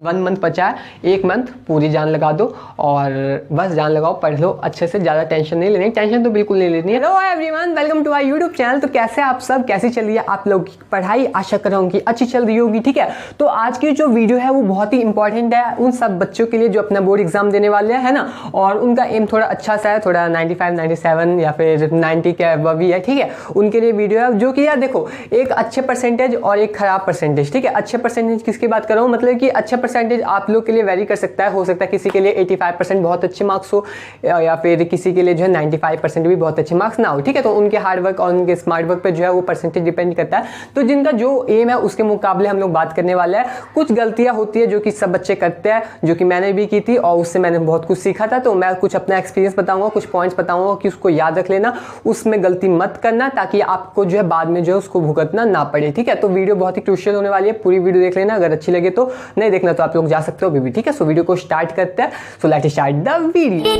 1 month बचा है, 1 month पूरी जान लगा दो और बस जान लगाओ, पढ़ लो अच्छे से, ज़्यादा टेंशन नहीं लेनी, टेंशन तो बिल्कुल नहीं लेनी है। Hello everyone, welcome to our YouTube channel. तो कैसे आप सब, कैसी चल रही है आप लोग की पढ़ाई? आशा कर रहा हूँ कि अच्छी चल रही होगी। ठीक है, तो आज की जो वीडियो है वो बहुत ही इंपॉर्टेंट है उन सब बच्चों के लिए जो अपना बोर्ड एग्जाम देने वाले हैं, है ना, और उनका एम थोड़ा अच्छा सा है, थोड़ा 95, 97 या फिर 90 के अबव ही है। ठीक है, उनके लिए वीडियो है जो कि यार देखो, एक अच्छे परसेंटेज और एक खराब परसेंटेज। ठीक है, अच्छे परसेंटेज किसकी बात कर रहा हूँ, मतलब कि अच्छा परसेंटेज आप लोग के लिए वेरी कर सकता है, हो सकता है किसी के लिए 85% बहुत अच्छे मार्क्स हो या फिर किसी के लिए जो है 95% भी बहुत अच्छे मार्क्स ना हो। ठीक है, तो उनके हार्ड वर्क और उनके स्मार्ट वर्क पे जो है वो परसेंटेज डिपेंड करता है। तो जिनका जो एम है उसके मुकाबले हम लोग बात करने वाले हैं। कुछ गलतियां होती है जो कि सब बच्चे करते हैं, जो कि मैंने भी की थी और उससे मैंने बहुत कुछ सीखा था। तो मैं कुछ अपना एक्सपीरियंस बताऊंगा, कुछ पॉइंट्स बताऊंगा कि उसको याद रख लेना, उसमें गलती मत करना, ताकि आपको जो है बाद में जो है उसको भुगतना ना पड़े। ठीक है, तो वीडियो बहुत ही क्रूशियल होने वाली है, पूरी वीडियो देख लेना। अगर अच्छी लगे तो, नहीं देखना तो आप लोग जा सकते हो अभी भी। ठीक है, सो वीडियो को स्टार्ट करते हैं। So let's start the video.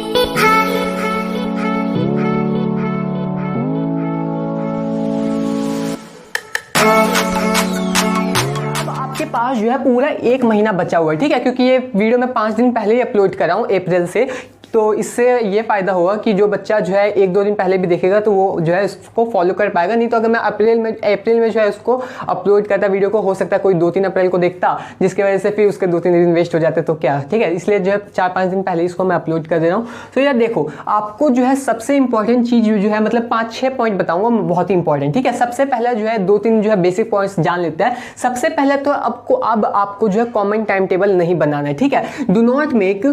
आपके पास जो है पूरा 1 महीना बचा हुआ है। ठीक है, क्योंकि ये वीडियो मैं 5 दिन पहले ही अपलोड कर रहा हूँ, अप्रैल से। तो इससे ये फ़ायदा होगा कि जो बच्चा जो है 1-2 दिन पहले भी देखेगा तो वो जो है इसको फॉलो कर पाएगा। नहीं तो अगर मैं अप्रैल में जो है उसको अपलोड करता वीडियो को, हो सकता है कोई 2-3 अप्रैल को देखता, जिसकी वजह से फिर उसके 2-3 दिन वेस्ट हो जाते, तो क्या। ठीक है, इसलिए जो है 4-5 दिन पहले इसको मैं अपलोड कर दे रहा हूँ। तो यार देखो, आपको जो है सबसे इंपॉर्टेंट चीज़ जो है, मतलब 5-6 पॉइंट बताऊँगा, बहुत ही इंपॉर्टेंट। ठीक है, सबसे पहले जो है 2-3 जो है बेसिक पॉइंट्स जान लेते हैं। सबसे पहले तो आपको जो है कॉमन टाइम टेबल नहीं बनाना है। ठीक है, do not make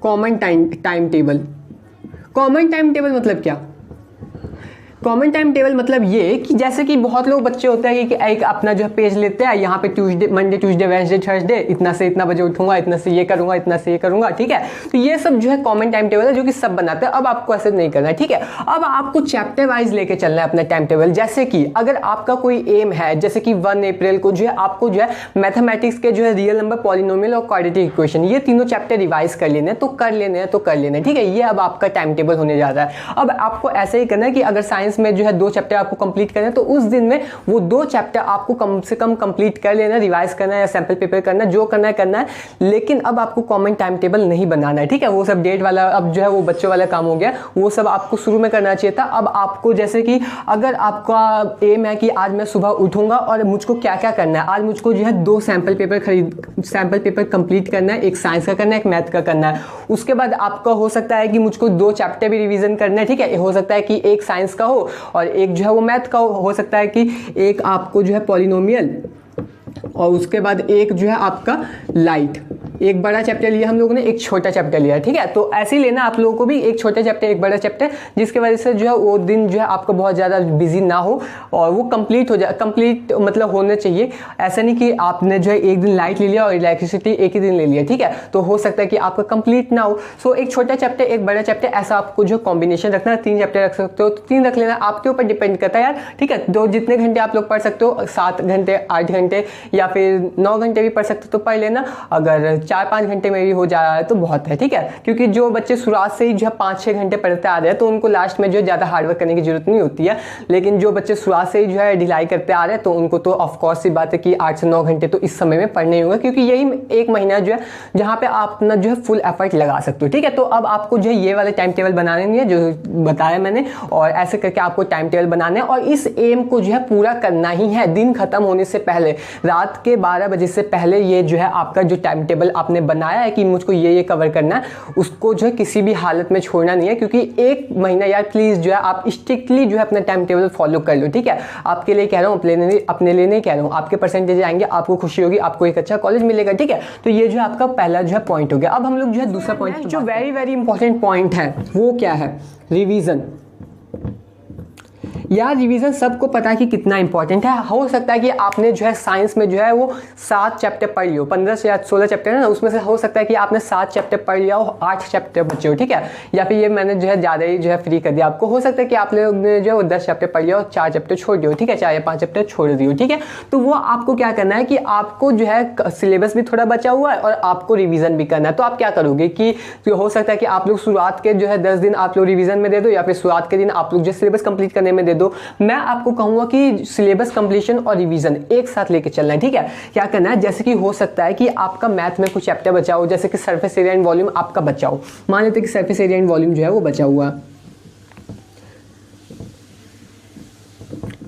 common time table. Common time table मतलब क्या? कॉमन टाइम टेबल मतलब ये कि जैसे कि बहुत लोग बच्चे होते हैं कि एक अपना जो है पेज लेते हैं, यहाँ पे मंडे ट्यूसडे वेडनेसडे थर्सडे इतना से इतना बजे उठूंगा, इतना से ये करूंगा, इतना से ये करूंगा। ठीक है, तो ये सब जो है कॉमन टाइम टेबल है जो कि सब बनाते हैं। अब आपको ऐसे नहीं करना है। ठीक है, अब आपको चैप्टर वाइज लेके चलना है अपना टाइम टेबल। जैसे कि अगर आपका कोई एम है, जैसे कि 1 अप्रैल को जो है आपको जो है मैथमेटिक्स के जो है रियल नंबर, पॉलिनोमियल और क्वाड्रेटिक इक्वेशन, ये तीनों चैप्टर रिवाइज कर लेने, तो कर लेने। ठीक है, ये अब आपका टाइम टेबल होने जा रहा है। अब आपको ऐसे ही करना है कि अगर साइंस में जो है 2 चैप्टर आपको कंप्लीट करना है, तो उस दिन में वो 2 चैप्टर आपको कम से कम कंप्लीट कर लेना, रिवाइज करना है या सैंपल पेपर करना, जो करना है। लेकिन अब आपको कॉमन टाइम टेबल नहीं बनाना है। ठीक है, वो सब डेट वाला अब जो है वो बच्चों वाला काम हो गया, वो सब आपको शुरू में करना चाहिए था। अब आपको जैसे कि अगर आपका एम है कि आज मैं सुबह उठूंगा और मुझको क्या क्या करना है, आज मुझको जो है 2 सैंपल पेपर कंप्लीट करना है, एक साइंस का करना है, एक मैथ का करना है। उसके बाद आपका हो सकता है कि मुझको 2 चैप्टर भी रिवीजन करना है। ठीक है, हो सकता है कि एक साइंस का हो और एक जो है वो मैथ का हो सकता है कि एक आपको जो है पॉलिनोमियल और उसके बाद एक जो है आपका लाइट। एक बड़ा चैप्टर लिया हम लोगों ने, एक छोटा चैप्टर लिया। ठीक है, तो ऐसे ही लेना आप लोगों को भी, एक छोटा चैप्टर एक बड़ा चैप्टर, जिसकी वजह से जो है वो दिन जो है आपको बहुत ज़्यादा बिजी ना हो और वो कंप्लीट हो जाए। कंप्लीट मतलब होने चाहिए, ऐसा नहीं कि आपने जो है एक दिन लाइट ले लिया और इलेक्ट्रिसिटी एक ही दिन ले लिया। ठीक है, तो हो सकता है कि आपका कंप्लीट ना हो। सो एक छोटा चैप्टर एक बड़ा चैप्टर, ऐसा आपको जो कॉम्बिनेशन रखना है। 3 चैप्टर रख सकते हो तो 3 रख लेना, आपके ऊपर डिपेंड करता है यार। ठीक है, तो जितने घंटे आप लोग पढ़ सकते हो, 7 घंटे 8 घंटे या फिर 9 घंटे भी पढ़ सकते हो तो पढ़ लेना। अगर 4-5 घंटे में भी हो जा रहा है तो बहुत है। ठीक है, क्योंकि जो बच्चे शुरुआत से ही जो है 5-6 घंटे पढ़ते आ रहे हैं तो उनको लास्ट में जो है ज़्यादा हार्डवर्क करने की जरूरत नहीं होती है। लेकिन जो बच्चे शुरुआत से ही जो है ढिलाई करते आ रहे हैं तो उनको तो ऑफकोर्स सी बात है कि 8 से 9 घंटे तो इस समय में पढ़ने ही होगा, क्योंकि यही 1 महीना जो है जहाँ पे आप अपना जो है फुल एफर्ट लगा सकते हो। ठीक है, तो अब आपको जो है ये वाले टाइम टेबल बनाने नहीं है जो बताया मैंने, और ऐसे करके आपको टाइम टेबल बनाना है और इस एम को जो है पूरा करना ही है। दिन खत्म होने से पहले, रात के 12 बजे से पहले ये जो है आपका जो टाइम टेबल आपने बनाया है कि मुझको ये कवर करना है, उसको जो है किसी भी हालत में छोड़ना नहीं है। क्योंकि 1 महीना यार प्लीज़ जो है आप स्ट्रिक्टली जो है अपना टाइम टेबल फॉलो कर लो। ठीक है, आपके लिए कह रहा हूँ, अपने लिए नहीं कह रहा हूँ। आपके परसेंटेज आएंगे, आपको खुशी होगी, आपको एक अच्छा कॉलेज मिलेगा। ठीक है, तो ये जो है आपका पहला जो है पॉइंट हो गया। अब हम लोग जो है दूसरा पॉइंट, जो वेरी इंपॉर्टेंट पॉइंट है वो क्या है? रिवीजन। यार रिवीजन सबको पता है कि कितना इंपॉर्टेंट है। हो सकता है कि आपने जो है साइंस में जो है वो 7 चैप्टर पढ़ लियो, 15 से या 16 चैप्टर है ना, उसमें से हो सकता है कि आपने 7 चैप्टर पढ़ लिया हो, 8 चैप्टर बचे हो। ठीक है, या फिर ये मैंने जो है ज़्यादा ही जो है फ्री कर दिया आपको। हो सकता है कि आप लोग ने जो है वो 10 चैप्टर पढ़ लिया और 4 चैप्टर छोड़ दियो। ठीक है, 4 या 5 चैप्टर छोड़ दियो। ठीक है, तो वो आपको क्या करना है कि आपको जो है सिलेबस भी थोड़ा बचा हुआ है और आपको रिवीजन भी करना है। तो आप क्या करोगे कि हो सकता है कि आप लोग शुरुआत के जो है 10 दिन आप लोग रिवीजन में दे दो, या फिर शुरुआत के दिन आप लोग जो सिलेबस कंप्लीट करने में दे दो। मैं आपको कहूँगा कि सिलेबस कंप्लीशन और रिवीजन एक साथ लेके चलना है, ठीक है। क्या करना है, जैसे कि हो सकता है कि आपका मैथ में कुछ चैप्टर बचा हो, जैसे कि सरफेस एरिया एंड वॉल्यूम आपका बचा हो, मान लेते हैं कि सरफेस एरिया एंड वॉल्यूम जो है वो बचा हुआ,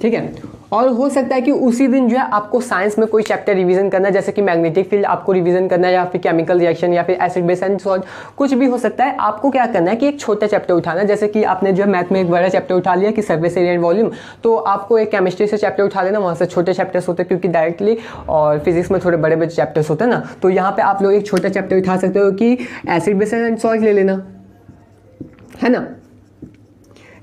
ठीक है। और हो सकता है कि उसी दिन जो है आपको साइंस में कोई चैप्टर रिवीजन करना है, जैसे कि मैग्नेटिक फील्ड आपको रिवीजन करना है, या फिर केमिकल रिएक्शन, या फिर एसिड बेस एंड सॉल्ट, कुछ भी हो सकता है। आपको क्या करना है कि एक छोटा चैप्टर उठाना है, जैसे कि आपने जो है मैथ में एक बड़ा चैप्टर उठा लिया कि सरफेस एरिया एंड वॉल्यूम, तो आपको एक केमिस्ट्री से चैप्टर उठा लेना, वहाँ से छोटे चैप्टर्स होते हैं क्योंकि डायरेक्टली, और फिजिक्स में थोड़े बड़े बड़े चैप्टर्स होते हैं ना, तो यहाँ पे आप लोग एक छोटा चैप्टर उठा सकते हो कि एसिड बेस एंड सॉल्ट ले लेना, है ना।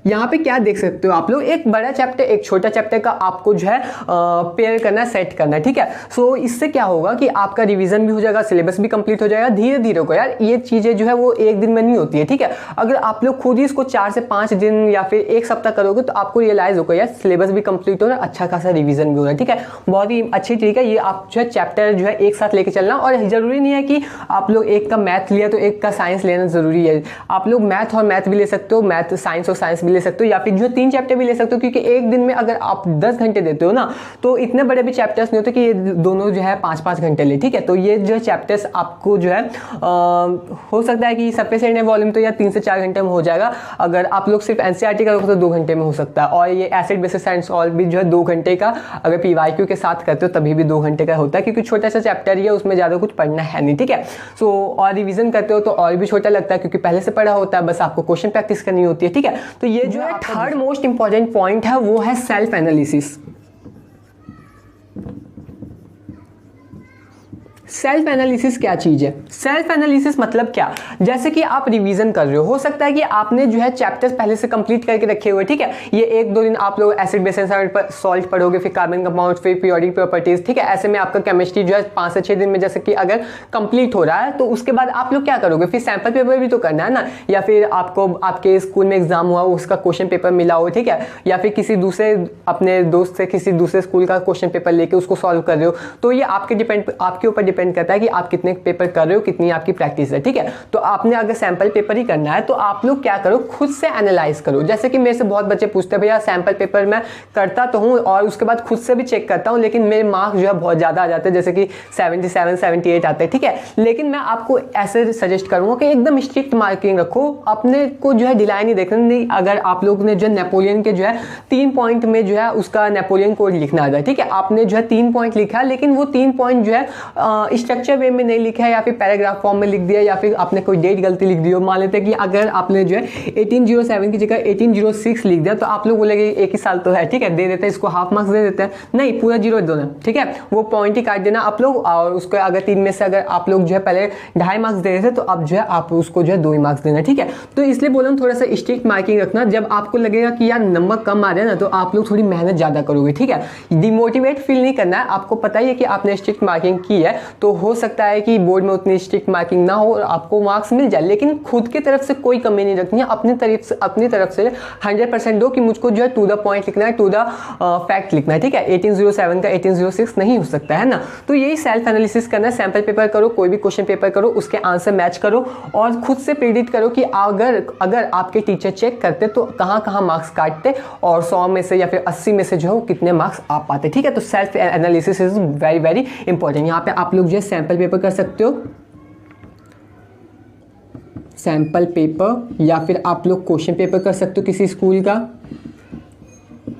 यहाँ पे क्या देख सकते हो आप लोग, एक बड़ा चैप्टर एक छोटा चैप्टर का आपको जो है पेयर करना, सेट करना, ठीक है। सो इससे क्या होगा कि आपका रिवीजन भी हो जाएगा, सिलेबस भी कंप्लीट हो जाएगा। धीरे धीरे को यार ये चीज़ें जो है वो एक दिन में नहीं होती है, ठीक है। अगर आप लोग खुद ही इसको 4 से 5 दिन या फिर एक सप्ताह करोगे तो आपको रियलाइज होगा यार सिलेबस भी कंप्लीट हो रहा है, अच्छा खासा रिवीजन भी हो रहा है, ठीक है। बहुत ही अच्छी तरीका ये आप जो है चैप्टर जो है एक साथ लेके चलना। और जरूरी नहीं है कि आप लोग एक का मैथ लिया तो एक का साइंस लेना जरूरी है। आप लोग मैथ और मैथ भी ले सकते हो, मैथ साइंस और साइंस भी ले सकते हो, या फिर जो 3 चैप्टर भी ले सकते हो, क्योंकि एक दिन में अगर आप 10 घंटे देते हो ना तो इतने बड़े भी चैप्टर्स नहीं होते कि ये दोनों जो है 5-5 घंटे ले, ठीक है। तो ये जो चैप्टर्स आपको जो है हो सकता है कि सरफेस एरिया वॉल्यूम तो या 3 से 4 घंटे में हो जाएगा। अगर आप लोग सिर्फ एनसीईआरटी करोगे तो 2 घंटे में हो सकता है। और ये एसिड बेसिस एंड सॉल्ट भी जो है 2 घंटे का, अगर पीवाईक्यू के साथ करते हो तभी भी 2 घंटे का होता है, क्योंकि छोटा सा चैप्टर ही है, उसमें ज़्यादा कुछ पढ़ना है नहीं, ठीक है। सो और रिविजन करते हो तो और भी छोटा लगता है, क्योंकि पहले से पढ़ा होता है, बस आपको क्वेश्चन प्रैक्टिस करनी होती है, ठीक है। तो ये जो है थर्ड मोस्ट इंपॉर्टेंट पॉइंट है वो है सेल्फ एनालिसिस। सेल्फ एनालिसिस क्या चीज है? सेल्फ एनालिसिस मतलब क्या, जैसे कि आप रिवीजन कर रहे हो सकता है कि आपने जो है चैप्टर्स पहले से कंप्लीट करके रखे हुए, ठीक है। ये 1-2 दिन आप लोग एसिड बेस एंड सॉल्ट पढ़ोगे, फिर कार्बन कंपाउंड, फिर पीरियोडिक प्रॉपर्टीज, ठीक है। ऐसे में आपका केमिस्ट्री जो है 5 से 6 दिन में जैसे कि अगर कंप्लीट हो रहा है, तो उसके बाद आप लोग क्या करोगे, फिर सैंपल पेपर भी तो करना है ना, या फिर आपको आपके स्कूल में एग्जाम हुआ उसका क्वेश्चन पेपर मिला हो, ठीक है, या फिर किसी दूसरे अपने दोस्त से किसी दूसरे स्कूल का क्वेश्चन पेपर लेके उसको सॉल्व कर रहे हो। तो ये आपके ऊपर डिपेंड करता है कि आप कितने पेपर कर रहे हो, कितनी आपकी प्रैक्टिस है, ठीक है। तो आपने अगर सैंपल पेपर ही करना है तो आप लोग क्या करो, खुद से एनालाइज करो। जैसे कि मेरे से बहुत बच्चे पूछते हैं भैया सैंपल पेपर मैं करता तो हूँ और उसके बाद खुद से भी चेक करता हूँ, लेकिन मेरे मार्क्स जो है बहुत ज़्यादा आ जाते हैं, जैसे कि 77 78 आते हैं, ठीक है। लेकिन मैं आपको ऐसे सजेस्ट करूँगा कि एकदम स्ट्रिक्ट मार्किंग रखो, अपने को जो है ढिलाई नहीं देखना। नहीं, अगर आप लोग ने जो नेपोलियन के जो है 3 पॉइंट में जो है उसका नेपोलियन कोड लिखना आता है, ठीक है, आपने जो है 3 पॉइंट लिखा है, लेकिन वो 3 पॉइंट जो है स्ट्रक्चर वे में नहीं लिखा है, या फिर पैराग्राफ फॉर्म में लिख दिया, या फिर आपने कोई डेट गलती लिख दी हो। मान लेते हैं कि अगर आपने जो है 1807 की जगह 1806 लिख दिया, तो आप लोग बोलेंगे एक ही साल तो है, ठीक है, दे देते हैं, इसको हाफ मार्क्स दे देते हैं। नहीं, पूरा 0 दो ना, ठीक है, वो पॉइंट ही काट देना आप लोग। और उसको अगर 3 में से अगर आप लोग जो है पहले 2.5 मार्क्स दे रहे थे, तो अब जो है आप उसको जो है 2 ही मार्क्स देना, ठीक है। तो इसलिए बोला थोड़ा सा स्ट्रिक्ट मार्किंग रखना। जब आपको लगेगा कि यार नंबर कम आ रहे हैं ना, तो आप लोग थोड़ी मेहनत ज़्यादा करोगे, ठीक है। डिमोटिवेट फील नहीं करना है। आपको पता ही है कि आपने स्ट्रिक्ट मार्किंग की है, तो हो सकता है कि बोर्ड में उतनी स्ट्रिक्ट मार्किंग ना हो और आपको मार्क्स मिल जाए, लेकिन खुद की तरफ से कोई कमी नहीं रखनी है। अपनी तरफ से 100% दो कि मुझको जो है टू द पॉइंट लिखना है, टू द फैक्ट लिखना है, ठीक है। 1807 का 1806 नहीं हो सकता है ना। तो यही सेल्फ एनालिसिस करना है। सैंपल पेपर करो, कोई भी क्वेश्चन पेपर करो, उसके आंसर मैच करो और खुद से प्रेडिक्ट करो कि अगर आपके टीचर चेक करते तो कहाँ मार्क्स काटते और 100 में से या फिर 80 में से जो है कितने मार्क्स आ पाते, ठीक है। तो self analysis is very very important. यहाँ पे आप लोग जो है सैंपल पेपर कर सकते हो, सैंपल पेपर, या फिर आप लोग क्वेश्चन पेपर कर सकते हो किसी स्कूल का,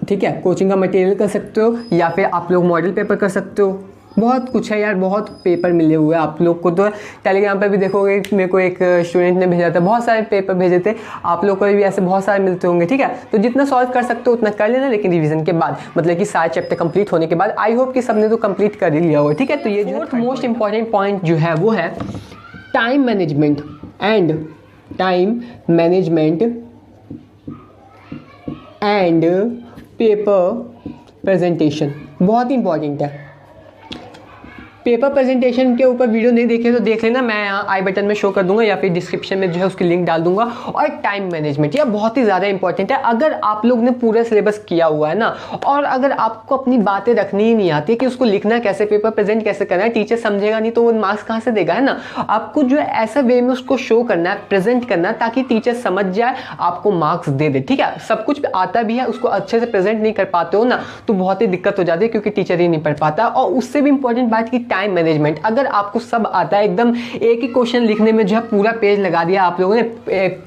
ठीक है, कोचिंग का मटेरियल कर सकते हो, या फिर आप लोग मॉडल पेपर कर सकते हो। बहुत कुछ है यार, बहुत पेपर मिले हुए हैं आप लोग को। तो टेलीग्राम पे भी देखोगे, मेरे को एक स्टूडेंट ने भेजा था, बहुत सारे पेपर भेजे थे, आप लोग को भी ऐसे बहुत सारे मिलते होंगे, ठीक है। तो जितना सॉल्व कर सकते हो उतना कर लेना, लेकिन रिवीजन के बाद, मतलब कि सारे चैप्टर कंप्लीट होने के बाद। आई होप कि सबने तो कंप्लीट कर ही लिया होगा, ठीक है। तो ये जो मोस्ट इंपॉर्टेंट पॉइंट जो है वो है time management and paper presentation. बहुत इंपॉर्टेंट है। पेपर प्रेजेंटेशन के ऊपर वीडियो नहीं देखे तो देख लेना, मैं यहाँ आई बटन में शो कर दूंगा या फिर डिस्क्रिप्शन में जो है उसकी लिंक डाल दूंगा। और टाइम मैनेजमेंट, यह बहुत ही ज़्यादा इंपॉर्टेंट है। अगर आप लोग ने पूरा सिलेबस किया हुआ है ना, और अगर आपको अपनी बातें रखनी ही नहीं आती कि उसको लिखना कैसे, पेपर प्रेजेंट कैसे करना है, टीचर समझेगा नहीं तो वो मार्क्स कहाँ से देगा, है ना। आपको जो है ऐसा वे में उसको शो करना है, प्रेजेंट करना है, ताकि टीचर समझ जाए, आपको मार्क्स दे दे। ठीक है, सब कुछ आता भी है, उसको अच्छे से प्रेजेंट नहीं कर पाते हो ना तो बहुत ही दिक्कत हो जाती है, क्योंकि टीचर ही नहीं पढ़ पाता। और उससे भी इंपॉर्टेंट बात की टाइम मैनेजमेंट। अगर आपको सब आता है, एकदम एक ही क्वेश्चन लिखने में जो है पूरा पेज लगा दिया आप लोगों ने,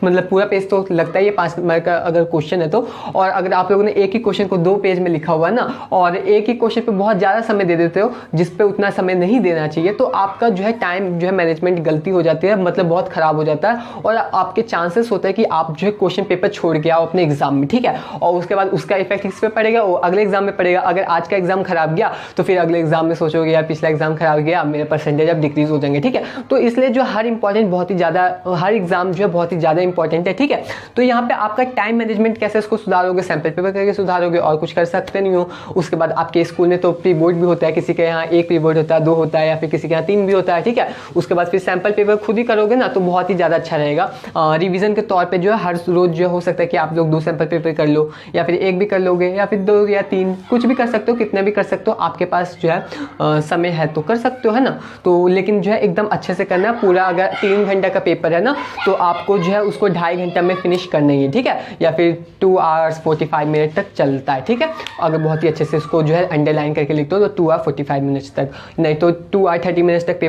मतलब पूरा पेज तो लगता ही है 5 नंबर का अगर क्वेश्चन है तो, और अगर आप लोगों ने एक ही क्वेश्चन को 2 पेज में लिखा हुआ है ना, और एक ही क्वेश्चन पे बहुत ज़्यादा समय दे देते हो जिस पे उतना समय नहीं देना चाहिए, तो आपका जो है टाइम जो है मैनेजमेंट गलती हो जाती है, मतलब बहुत खराब हो जाता है, और आपके चांसेस होता है कि आप जो है क्वेश्चन पेपर छोड़ के आओ अपने एग्जाम में। ठीक है, और उसके बाद उसका इफेक्ट इस पे पड़ेगा, वो अगले एग्जाम में पड़ेगा। अगर आज का एग्जाम खराब गया तो फिर अगले एग्जाम में सोचोगे यार पिछला एग्जाम खराब गया, मेरे परसेंटेज अब डिक्रीज हो जाएंगे। ठीक है, तो इसलिए जो हर इंपॉर्टेंट बहुत ही ज़्यादा, हर एग्जाम जो है बहुत ही ज़्यादा इंपॉर्टेंट है। ठीक है, तो यहाँ पे आपका टाइम मैनेजमेंट कैसे इसको सुधारोगे, सैम्पल पेपर करके सुधारोगे, और कुछ कर सकते नहीं हो। उसके बाद आपके स्कूल में तो प्री बोर्ड भी होता है, किसी के यहाँ 1 प्री बोर्ड होता है, 2 होता है, या फिर किसी के यहाँ 3 भी होता है। ठीक है, उसके बाद फिर सैम्पल पेपर खुद ही करोगे ना तो बहुत ही ज़्यादा अच्छा रहेगा। रिवीजन के तौर पे जो है हर रोज जो हो सकता है कि आप लोग 2 सैम्पल पेपर कर लो, या फिर 1 भी कर लोगे, या फिर 2 या 3, कुछ भी कर सकते हो, कितने भी कर सकते हो, आपके पास जो है समय है तो कर सकते हो, है ना। तो लेकिन जो है एकदम अच्छे से करना। पूरा अगर 3 घंटा का पेपर है ना तो आपको जो है उसको 2.5 घंटा में फिनिश करना ही है। ठीक है, या फिर 2 आवर्स 45 मिनट तक चलता है। ठीक है, अगर बहुत ही अच्छे से इसको जो है अंडरलाइन करके लिख दो तो 2 आवर 45 मिनट्स तक, नहीं तो 2 आवर 30 मिनट्स तक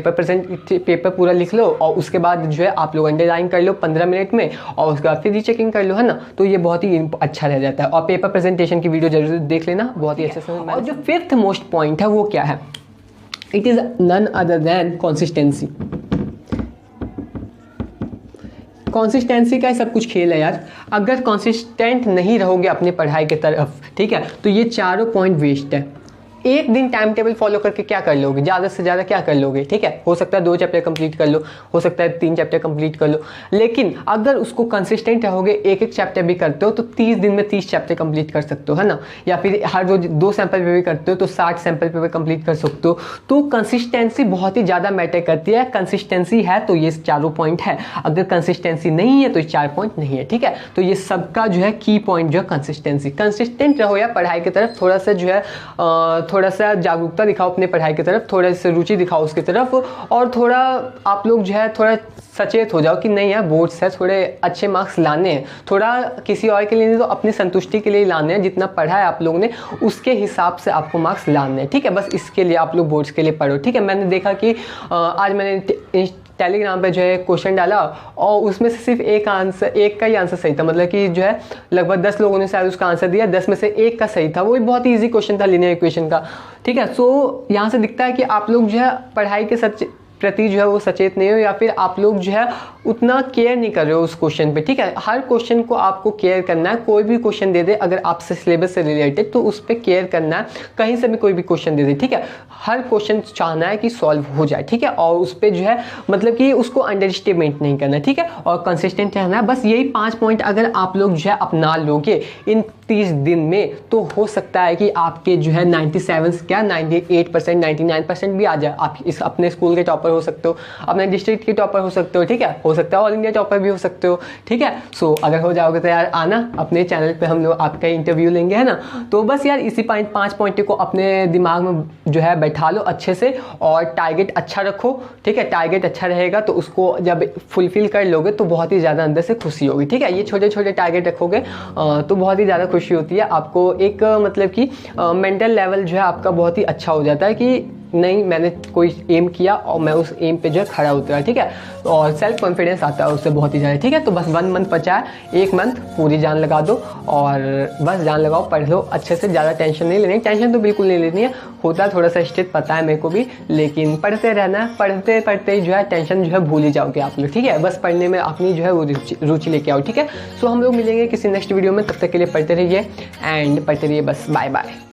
पेपर पूरा लिख लो, और उसके बाद जो है आप लोग अंडरलाइन कर लो 15 मिनट में, और उसके बाद फिर रीचेकिंग कर लो, है ना। तो ये बहुत ही अच्छा रह जाता है। और पेपर प्रेजेंटेशन की वीडियो जरूर देख लेना, बहुत ही अच्छे से। और जो 5th मोस्ट पॉइंट है वो क्या है, it is none other than consistency. Consistency का सब कुछ खेल है यार। अगर कंसिस्टेंट नहीं रहोगे अपनी पढ़ाई की तरफ, ठीक है, तो ये चारों पॉइंट वेस्ट है। एक दिन टाइम टेबल फॉलो करके क्या कर लोगे, ज़्यादा से ज़्यादा क्या कर लोगे। ठीक है, हो सकता है 2 चैप्टर कंप्लीट कर लो, हो सकता है 3 चैप्टर कंप्लीट कर लो, लेकिन अगर उसको कंसिस्टेंट रहोगे, एक चैप्टर भी करते हो तो 30 दिन में 30 चैप्टर कंप्लीट कर सकते हो, है ना। या फिर हर रोज 2 सैंपल पेपर करते हो तो 60 सैंपल पेपर कंप्लीट कर सकते हो। तो कंसिस्टेंसी बहुत ही ज़्यादा मैटर करती है। कंसिस्टेंसी है तो ये चारों पॉइंट है, अगर कंसिस्टेंसी नहीं है तो ये 4 पॉइंट नहीं है। ठीक है, तो ये सबका जो है की पॉइंट जो है कंसिस्टेंसी। कंसिस्टेंट रहो या पढ़ाई की तरफ, थोड़ा सा जो है थोड़ा सा जागरूकता दिखाओ अपने पढ़ाई की तरफ, थोड़ा सा रुचि दिखाओ उसकी तरफ, और थोड़ा आप लोग जो है थोड़ा सचेत हो जाओ कि नहीं यार बोर्ड्स है, थोड़े अच्छे मार्क्स लाने हैं, थोड़ा किसी और के लिए नहीं तो अपनी संतुष्टि के लिए लाने हैं। जितना पढ़ा है आप लोगों ने उसके हिसाब से आपको मार्क्स लाने हैं। ठीक है, बस इसके लिए आप लोग बोर्ड्स के लिए पढ़ो। ठीक है, मैंने देखा कि आज मैंने टेलीग्राम पे जो है क्वेश्चन डाला और उसमें से सिर्फ एक का ही आंसर सही था, मतलब कि जो है लगभग 10 लोगों ने शायद उसका आंसर दिया, 10 में से 1 का सही था। वो भी बहुत ही ईजी क्वेश्चन था, लीनियर इक्वेशन का। ठीक है, सो यहाँ से दिखता है कि आप लोग जो है पढ़ाई के प्रति जो है वो सचेत नहीं हो, या फिर आप लोग जो है उतना केयर नहीं कर रहे हो उस क्वेश्चन पे। ठीक है, हर क्वेश्चन को आपको केयर करना है। कोई भी क्वेश्चन दे दे अगर आपसे सिलेबस से रिलेटेड तो उस पर केयर करना है। कहीं से भी कोई भी क्वेश्चन दे दे, ठीक है, हर क्वेश्चन चाहना है कि सॉल्व हो जाए। ठीक है, और उस पर जो है मतलब कि उसको अंडर एस्टिमेट नहीं करना। ठीक है, और कंसिस्टेंट रहना है। बस यही 5 पॉइंट अगर आप लोग जो है अपना लोगे इन 30 दिन में तो हो सकता है कि आपके जो है 97 क्या 98%, 99% भी आ जाए। आप इस अपने स्कूल के टॉपर हो सकते हो, अपने डिस्ट्रिक्ट के टॉपर हो सकते हो। ठीक है, हो सकता है ऑल इंडिया टॉपर भी हो सकते हो। ठीक है, सो अगर हो जाओगे तो यार आना अपने चैनल पे, हम लोग आपका इंटरव्यू लेंगे, है ना। तो बस यार इसी 5 पॉइंट को अपने दिमाग में जो है बैठा लो अच्छे से, और टारगेट अच्छा रखो। ठीक है, टारगेट अच्छा रहेगा तो उसको जब फुलफिल कर लोगे तो बहुत ही ज़्यादा अंदर से खुशी होगी। ठीक है, ये छोटे छोटे टारगेट रखोगे तो बहुत ही ज़्यादा खुशी होती है आपको। एक मतलब कि मेंटल लेवल जो है आपका बहुत ही अच्छा हो जाता है कि नहीं मैंने कोई एम किया और मैं उस एम पे जो है खड़ा उतरा। ठीक है, और सेल्फ कॉन्फिडेंस आता है उससे बहुत ही ज़्यादा। ठीक है, तो बस 1 मंथ बचा है, 1 मंथ पूरी जान लगा दो और बस जान लगाओ, पढ़ लो अच्छे से। ज़्यादा टेंशन नहीं लेनी, टेंशन तो बिल्कुल नहीं लेनी है। होता है थोड़ा सा स्ट्रेस, पता है मेरे को भी, लेकिन पढ़ते रहना है। पढ़ते पढ़ते जो है टेंशन जो है भूल ही जाओगे आप लोग। ठीक है, बस पढ़ने में अपनी जो है वो रुचि लेके आओ। ठीक है, सो हम लोग मिलेंगे किसी नेक्स्ट वीडियो में, तब तक के लिए पढ़ते रहिए एंड पढ़ते रहिए। बस बाय बाय।